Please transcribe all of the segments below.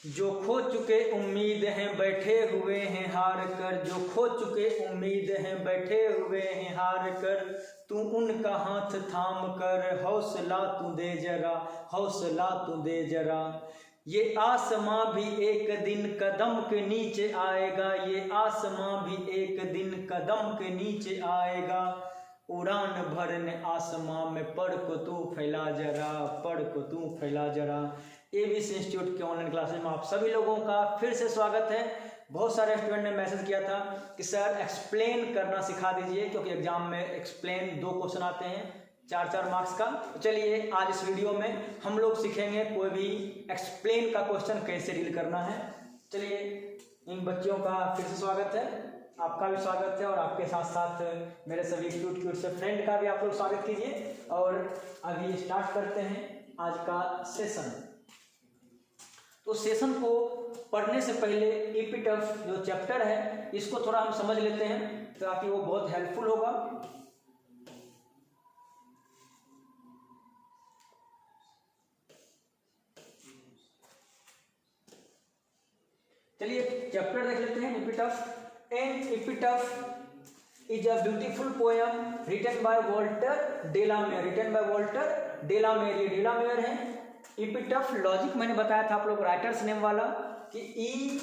जो खो चुके उम्मीद हैं बैठे हुए हैं हार कर, जो खो चुके उम्मीद हैं बैठे हुए हैं हार कर, तू उनका हाथ थाम कर हौसला तू दे जरा, हौसला तू दे जरा। ये आसमां भी एक दिन कदम के नीचे आएगा, ये आसमां भी एक दिन कदम के नीचे आएगा। उड़ान भरने आसमां में पढ़ को तू फैला जरा, पढ़ को तू फैला जरा। एबीसी इंस्टीट्यूट के ऑनलाइन क्लासेस में आप सभी लोगों का फिर से स्वागत है। बहुत सारे स्टूडेंट ने मैसेज किया था कि सर एक्सप्लेन करना सिखा दीजिए, क्योंकि एग्जाम में एक्सप्लेन 2 क्वेश्चन आते हैं 4-4 मार्क्स का। तो चलिए आज इस वीडियो में हम लोग सीखेंगे कोई भी एक्सप्लेन का क्वेश्चन कैसे डील करना है। चलिए इन बच्चों का फिर से स्वागत है, आपका भी स्वागत है और आपके साथ साथ मेरे सभी क्यूट से फ्रेंड का भी आप लोग स्वागत कीजिए। और अभी स्टार्ट करते हैं आज का सेशन। तो सेशन को पढ़ने से पहले एपिटफ जो चैप्टर है इसको थोड़ा हम समझ लेते हैं ताकि वो बहुत हेल्पफुल होगा। चलिए चैप्टर देख लेते हैं epitaph. An epitaph is a beautiful poem written by Walter de la Mare, written by Walter de la Mare. ये डेलामेयर है। एपिटफ लॉजिक मैंने बताया था आप लोग राइटर्स नेम वाला कि ई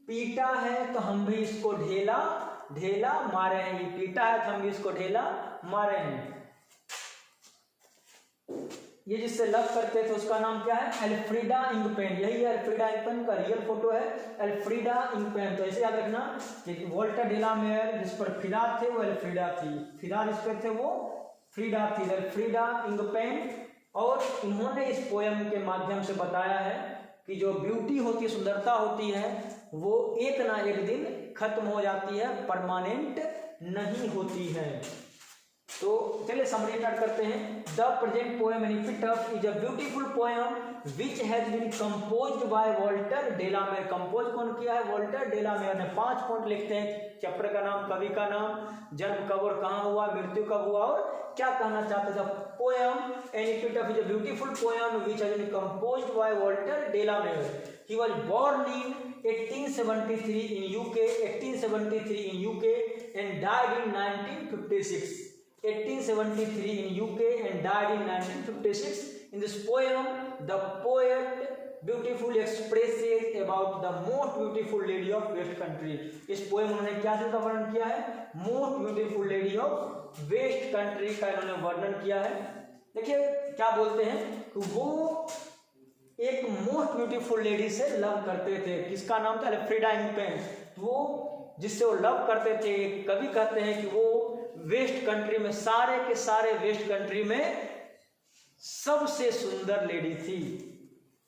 पीटा है तो हम भी इसको ढेला ढेला मारे हैं, ये पीटा है तो हम भी इसको ढेला मारे हैं। ये जिससे लव करते थे उसका नाम क्या है? एल्फ्रीडा इंगपेन। यही है एल्फ्रीडा इंगपेन का रियल फोटो है, एल्फ्रीडा इंगपेन। तो ऐसे याद रखना कि वॉल्टर डेलामेयर जिस पर फिदा थे वो एल्फ्रीडा थी, फिदा जिस पर थे वो फ्रीडा थी, एल्फ्रीडा इंगपेन। और इन्होंने इस पोएम के माध्यम से बताया है कि जो ब्यूटी होती है, सुंदरता होती है, वो एक ना एक दिन खत्म हो जाती है, परमानेंट नहीं होती है। तो चलिए समरी स्टार्ट करते हैं। The present poem in epitaph is a beautiful poem which has been composed by Walter de la Mare. Compose कौन किया है? वॉल्टर डेलामेयर ने। 5 पॉइंट लिखते हैं, चैप्टर का नाम, कवि का नाम, जन्म कब और कहाँ हुआ, मृत्यु कब हुआ और क्या कहना चाहते थे। Poem an epitaph is a beautiful poem which has been composed by Walter de la Mare. He was born in 1873 in UK, 1873 in UK and died in 1956. 1873 in UK and died in 1956. In this poem, the poet beautifully expresses about the most beautiful lady of West Country. इस poem उन्होंने क्या चीज का वर्णन किया है? Most beautiful lady of waste Country का इन्होंने वर्णन किया है। देखिए क्या बोलते हैं कि वो एक मोस्ट ब्यूटीफुल लेडी से लव करते थे। किसका नाम था? एल्फ्रीडा इंगपेन। वो जिससे वो लव करते थे, कभी कहते हैं कि वो वेस्ट कंट्री में, सारे के सारे वेस्ट कंट्री में सबसे सुंदर लेडी थी।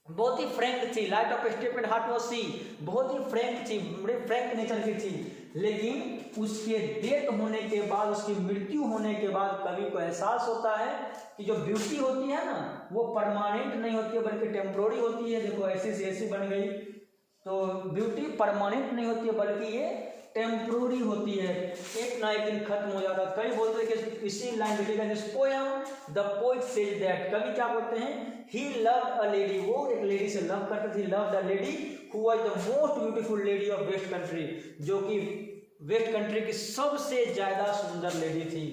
बहुत ही फ्रैंक थी, light of step and heart was she. बहुत ही फ्रैंक थी, बड़े फ्रैंक नेचर की थी। लेकिन उसके डेथ होने के बाद, उसकी मृत्यु होने के बाद कवि को एहसास होता है कि जो ब्यूटी होती है ना, वो परमानेंट नहीं होती है बल्कि टेम्पोररी होती है। देखो ऐसी से ऐसी बन गई, तो ब्यूटी परमानेंट नहीं होती है बल्कि ये टेम्पोररी होती है, एक ना एक दिन खत्म हो जाता है। कई बोलते हैं कि इसी लाइन लिखेगा this poem the poet says that. कवि क्या बोलते हैं? ही लव्ड अ लेडी, वो एक लेडी से लव करते थे। Love the lady who was the most beautiful lady of waste Country, जो कि वेस्ट कंट्री की सबसे ज्यादा सुंदर लेडी थी।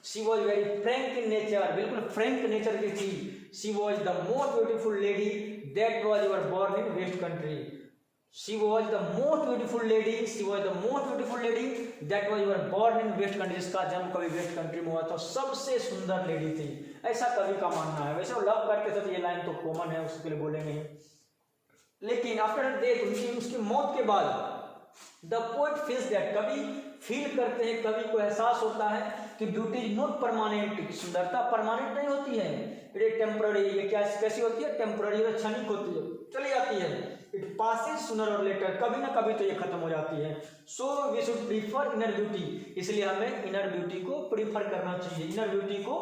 She was very frank in nature, बिल्कुल फ्रैंक नेचर की थी। She was the most beautiful lady that was your born in West Country. She was the most beautiful lady, she was the most beautiful lady that was born in West Country, जिसका जन्म कभी waste country में हुआ था, सबसे सुंदर lady थी, ऐसा कवि का मानना है। वैसे वो लव करते थे तो ये लाइन तो कॉमन है, उसके लिए बोलेंगे। लेकिन आफ्टर डेथ, उसकी मौत के बाद, द पोएट फील्स दैट, कवि फील करते हैं, कवि को एहसास होता है कि ब्यूटी इज नॉट परमानेंट, सुंदरता परमानेंट नहीं होती है, इट इज टेम्पररी। ये क्या कैसी होती है? टेम्पररी, क्षणिक होती है, चली जाती है। इट पासेज सूनर और लेटर, कभी ना कभी तो ये खत्म हो जाती है। So we should prefer inner beauty, इसलिए हमें इनर ब्यूटी को प्रीफर करना चाहिए, इनर ब्यूटी को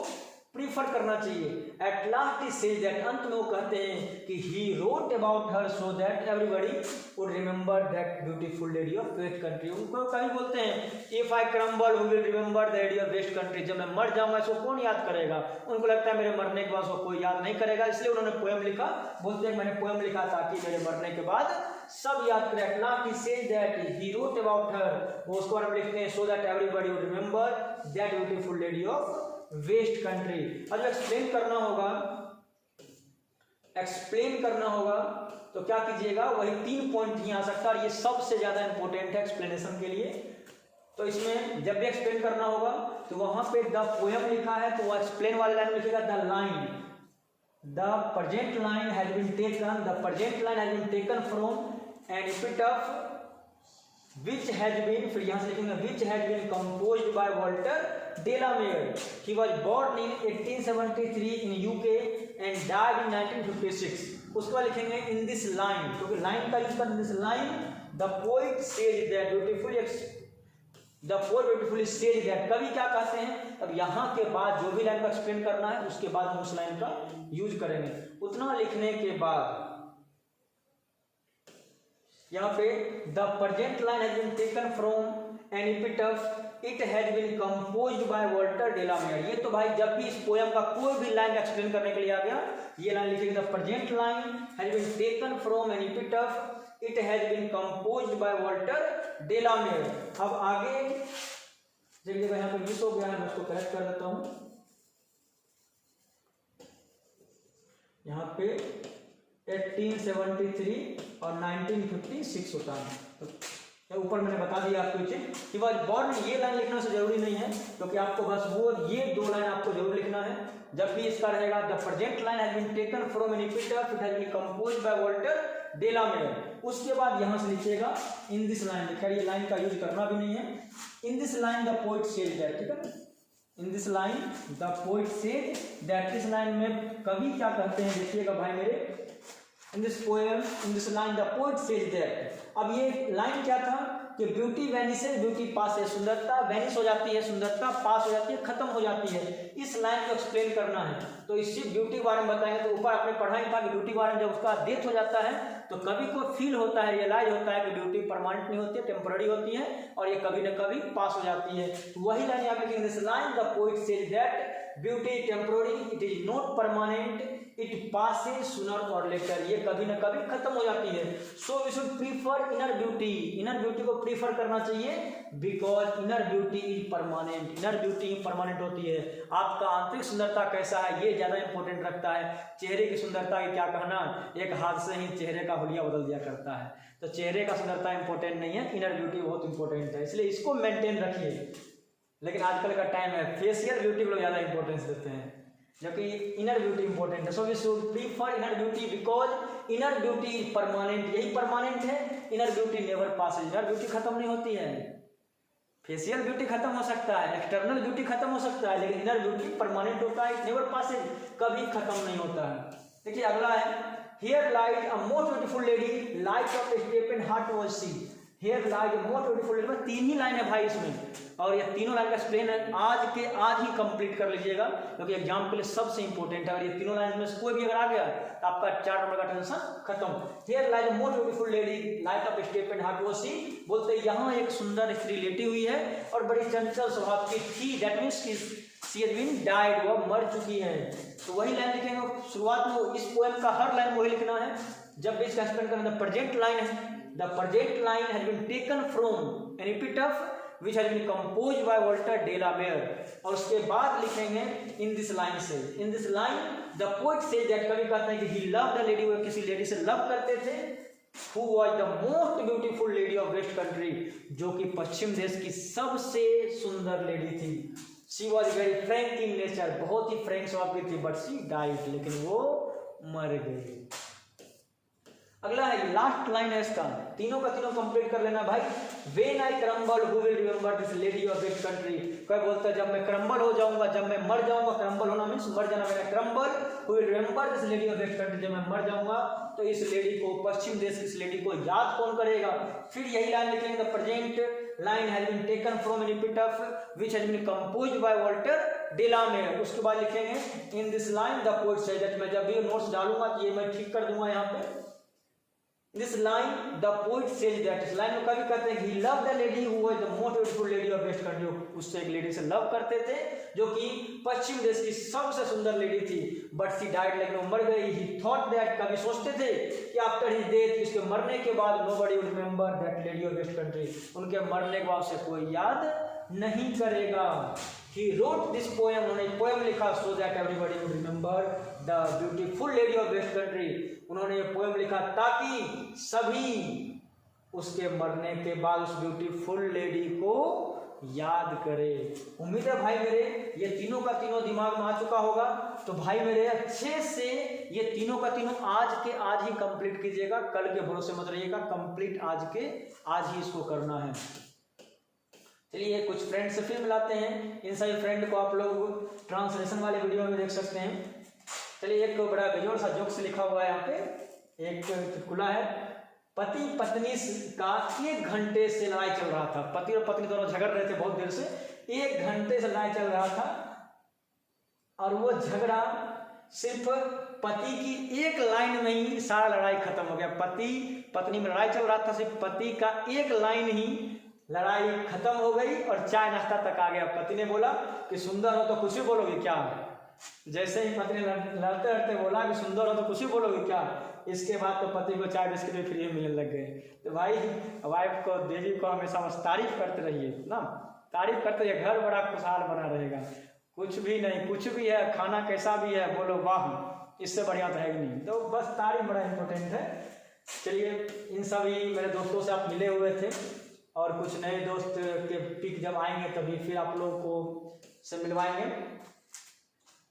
प्रीफर करना चाहिए। At last he says that, अंत में वो कहते हैं कि he wrote about her so that everybody would remember that beautiful lady of waste Country. उनको कभी बोलते हैं if I crumble who will remember the lady of waste Country, जब मैं मर जाऊंगा इसको कौन याद करेगा। उनको लगता है मेरे मरने के बाद उसको कोई याद नहीं करेगा, इसलिए उन्होंने पोएम लिखा। बोलते हैं मैंने पोएम लिखा ताकि मेरे मरने के बाद सब याद करें। At last he says that he wrote about her, वो उसको बारे में लिखते हैं so that everybody would remember that beautiful lady of waste Country. अब एक्सप्लेन करना होगा तो क्या कीजिएगा, वही 3 पॉइंट ही आ सकता है और ये सबसे ज्यादा इंपॉर्टेंट है एक्सप्लेनेशन के लिए। तो इसमें जब भी एक्सप्लेन करना होगा तो वहां पे द पोएम लिखा है तो वो एक्सप्लेन वाले लाइन में लिखेगा the line, the present line has been taken from an epitaph which has been, फिर यहाँ से लिखेंगे which has been composed by Walter Delamere. He was born in 1873 in UK and died in 1956. उसके बाद लिखेंगे in this line, क्योंकि line का use कर this line the poet says that beautifully says that, कवि क्या कहते हैं। अब यहाँ के बाद जो भी लाइन को एक्सप्लेन करना है उसके बाद हम उस लाइन का यूज करेंगे। उतना लिखने के बाद यहाँ पे the present line has been taken from an epitaph it has been composed by Walter de la Mare. ये तो भाई जब भी इस पोएम का कोई भी लाइन एक्सप्लेन करने के लिए आ गया ये लाइन लिखिए the present line has been taken from an epitaph it has been composed by Walter de la Mare. अब आगे देखिएगा यहाँ पे मिस हो गया है, मैं उसको करेक्ट कर देता हूँ। यहाँ पे 1873 और 1956 होता है, तो ऊपर मैंने बता दिया आपको कि वॉज बॉर्न। ये लाइन लिखना से जरूरी नहीं है क्योंकि आपको बस वो ये 2 लाइन आपको जरूर लिखना है। जब भी इसका रहेगा the present line has been taken from an epitaph it has been composed by Walter de la Mare. उसके बाद यहाँ से लिखिएगा इन दिस लाइन, खैर ये लाइन का यूज करना भी नहीं है। इन this line the poet says that, ठीक है, इन this line the poet says that. इस लाइन में कवि क्या कहते हैं देखिएगा भाई मेरे, in this poem, in this line the poet says that। अब ये लाइन क्या था कि ब्यूटी वैनिशेस, ब्यूटी पास है, सुंदरता वैनिश हो जाती है, सुंदरता पास हो जाती है, खत्म हो जाती है। इस लाइन को एक्सप्लेन करना है तो इसी ब्यूटी के बारे में बताएंगे। तो ऊपर आपने पढ़ा ही था कि ब्यूटी के बारे में जब उसका डेथ हो जाता है तो कभी को फील होता है, रियलाइज होता है कि ब्यूटी परमानेंट नहीं होती है, टेम्पररी होती है और ये कभी न कभी पास हो जाती है। तो वही लाइन आप लिखेंगे this line the poet says that beauty temporary it is not permanent it passes sooner और लेटर, ये कभी ना कभी खत्म हो जाती है। So we should prefer inner beauty, inner beauty को प्रीफर करना चाहिए because inner beauty is permanent, inner beauty permanent होती है। आपका आंतरिक सुंदरता कैसा है ये ज्यादा इंपॉर्टेंट रखता है। चेहरे की सुंदरता की क्या कहना, एक हाथ से ही चेहरे का हुलिया बदल दिया करता है। तो चेहरे का सुंदरता इंपॉर्टेंट नहीं है, इनर ब्यूटी बहुत इंपॉर्टेंट है, इसलिए इसको मेंटेन रखिए। लेकिन आजकल का टाइम है फेशियल ब्यूटी को ज्यादा इंपॉर्टेंस देते हैं जबकि इनर ब्यूटी इंपॉर्टेंट है। So we should prefer inner beauty because inner beauty is permanent, यही परमानेंट है। Inner beauty never passes, inner beauty खत्म नहीं होती है। फेशियल ब्यूटी खत्म हो सकता है, एक्सटर्नल ब्यूटी खत्म हो सकता है, लेकिन इनर ब्यूटी परमानेंट होता है, नेवर पासेज, कभी खत्म नहीं होता है। देखिए अगला है here light a most beautiful lady light of step and heart was she. Here light a most beautiful lady, 3 ही लाइन है भाई इसमें और ये तीनों लाइन का एक्सप्लेन है आज ही कंप्लीट कर लीजिएगा क्योंकि एग्जाम के लिए सबसे इंपॉर्टेंट है। और ये तीनों लाइन में से कोई भी अगर आ गया तो आपका 4 नंबर का टेंशन खत्म। Here light a most beautiful lady light of step and heart was she, बोलते यहाँ एक सुंदर स्त्री लेटी हुई है और बड़ी चंचल स्वभाव की थी। That means she has been died, वो मर चुकी है। तो वही लाइन लिखेंगे शुरुआत में, इस पोएम का हर लाइन वही लिखना है। जब भी इसका एक्सप्लेन करें द प्रेजेंट लाइन है the present line has been taken from an epitaph which has been composed by Walter Delamere। और उसके बाद लिखेंगे in this line से, in this line the poet says that, कवि कहते हैं कि he loved a lady, वो किसी लेडी से लव करते थे, who was the most beautiful lady of west country, जो कि पश्चिम देश की सबसे सुंदर लेडी थी। she was very frank in nature, बहुत ही फ्रैंक स्वभाव की थी, but she died, लेकिन वो मर गई। अगला है लास्ट लाइन है इसका, तीनों का तीनों कंप्लीट कर लेना भाई। When I crumble, who will remember this lady of this country? कोई बोलता है जब मैं क्रम्बल हो जाऊंगा, जब मैं मर जाऊंगा, क्रम्बल होना मीन्स मर जाना, मैंने crumble, who will remember this lady of this country, जब मैं मर जाऊंगा तो इस लेडी को, पश्चिम देश की इस लेडी को याद कौन करेगा। फिर यही लाइन लिखेंगे the present line has been taken from an epitaph which has been composed by Walter de la Mare. उसके बाद लिखेंगे in this line the poet said that. मैं जब भी नोट्स डालूंगा तो ये मैं ठीक कर दूंगा यहाँ पे। This line the poet says that, इस लाइन में कवि कहते हैं कि he love the lady who was the most beautiful lady of waste country. उससे एक लेडी से लव करते थे जो कि पश्चिम देश की सबसे सुंदर लेडी थी। बट सी डाइड, लेकिन वो मर गई। ही थॉट दैट, कवि सोचते थे कि आफ्टर हिज डेथ, उसके मरने के बाद nobody would remember that lady of waste Country, उनके मरने के बाद उसे कोई याद नहीं करेगा। He wrote this poem, उन्होंने पोएम लिखा so that everybody would remember the beautiful lady of West Country। उन्होंने ये पोएम लिखा ताकि सभी उसके मरने के बाद उस ब्यूटीफुल लेडी को याद करे। उम्मीद है भाई मेरे ये तीनों का तीनों दिमाग में आ चुका होगा। तो भाई मेरे अच्छे से ये तीनों का तीनों आज के आज ही कंप्लीट कीजिएगा, कल के भरोसे मत रहिएगा। कंप्लीट आज ही इसको करना है। चलिए कुछ फ्रेंड से फिर मिलाते हैं। इन सभी फ्रेंड को आप लोग ट्रांसलेशन वाले वीडियो में देख सकते हैं। चलिए एक बड़ा बेजोड़ सा जोक से लिखा हुआ है यहाँ पे। एक चुटकुला है, पति पत्नी का 1 घंटे से लड़ाई चल रहा था। पति और पत्नी दोनों झगड़ रहे थे बहुत देर से, 1 घंटे से लड़ाई चल रहा था। और वो झगड़ा सिर्फ पति की एक लाइन में ही सारा लड़ाई खत्म हो गया। पति पत्नी में लड़ाई चल रहा था, सिर्फ पति का एक लाइन ही लड़ाई खत्म हो गई और चाय नाश्ता तक आ गया। पति ने बोला कि सुंदर हो तो कुछ भी बोलोगे क्या। जैसे ही पत्नी लड़ते लड़ते बोला कि सुंदर हो तो कुछ भी बोलोगे क्या, इसके बाद तो पति को चाय बिस्किट भी फ्री मिलने लग गए। तो भाई वाइफ को, देवी को हमेशा बस तारीफ करते रहिए ना, तारीफ करते रहिए, घर बड़ा खुशहाल बना रहेगा। कुछ भी नहीं, कुछ भी है, खाना कैसा भी है, बोलो वाह, इससे बढ़िया तो है ही नहीं। तो बस तारीफ बड़ा इंपॉर्टेंट है। चलिए इन सभी मेरे दोस्तों से आप मिले हुए थे और कुछ नए दोस्त के पिक जब आएंगे तभी फिर आप लोगों को से मिलवाएंगे।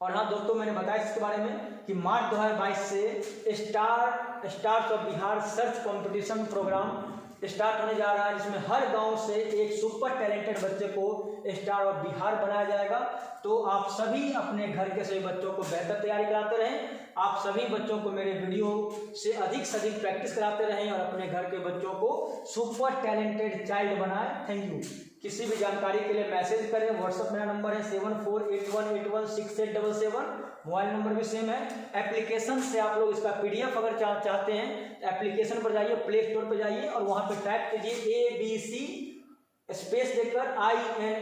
और हाँ दोस्तों, मैंने बताया इसके बारे में कि मार्च 2022 से stars of Bihar search competition programme start होने जा रहा है, जिसमें हर गांव से एक सुपर टैलेंटेड बच्चे को स्टार ऑफ बिहार बनाया जाएगा। तो आप सभी अपने घर के सभी बच्चों को बेहतर तैयारी कराते रहें। आप सभी बच्चों को मेरे वीडियो से अधिक प्रैक्टिस कराते रहें और अपने घर के बच्चों को सुपर टैलेंटेड चाइल्ड बनाएं। Thank you. किसी भी जानकारी के लिए मैसेज करें। व्हाट्सअप मेरा नंबर है 7481816877। मोबाइल नंबर भी सेम है। एप्लीकेशन से आप लोग इसका PDF अगर चाहते हैं, एप्लीकेशन पर जाइए, प्ले स्टोर पर जाइए और वहाँ पे टाइप कीजिए ABC स्पेस देकर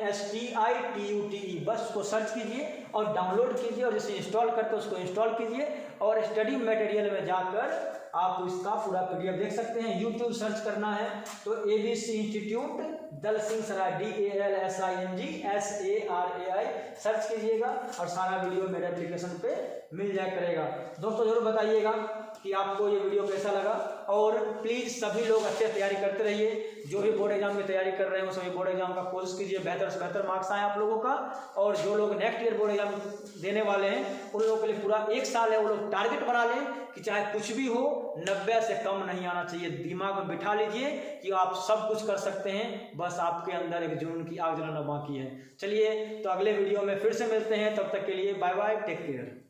INSTITUTE, बस उसको सर्च कीजिए और डाउनलोड कीजिए और जैसे इंस्टॉल करते हैं उसको इंस्टॉल कीजिए और स्टडी मटेरियल में जाकर आप इसका पूरा PDF देख सकते हैं। यूट्यूब सर्च करना है तो ABC इंस्टीट्यूट दल सिंह सराय DALSING सर्च कीजिएगा और सारा वीडियो मेरे एप्लीकेशन पे मिल जाया करेगा। दोस्तों जरूर बताइएगा कि आपको ये वीडियो कैसा लगा और प्लीज़ सभी लोग अच्छे तैयारी करते रहिए। जो भी बोर्ड एग्जाम की तैयारी कर रहे हो सभी बोर्ड एग्जाम का कोशिश कीजिए, बेहतर से बेहतर मार्क्स आए आप लोगों का। और जो लोग नेक्स्ट ईयर बोर्ड एग्जाम देने वाले हैं उन लोगों के लिए पूरा 1 साल है, वो लोग टारगेट बना लें कि चाहे कुछ भी हो 90 से कम नहीं आना चाहिए। दिमाग में बिठा लीजिए कि आप सब कुछ कर सकते हैं, बस आपके अंदर एक जुनून की आग जलाना बाकी है। चलिए तो अगले वीडियो में फिर से मिलते हैं, तब तक के लिए बाय बाय, टेक केयर।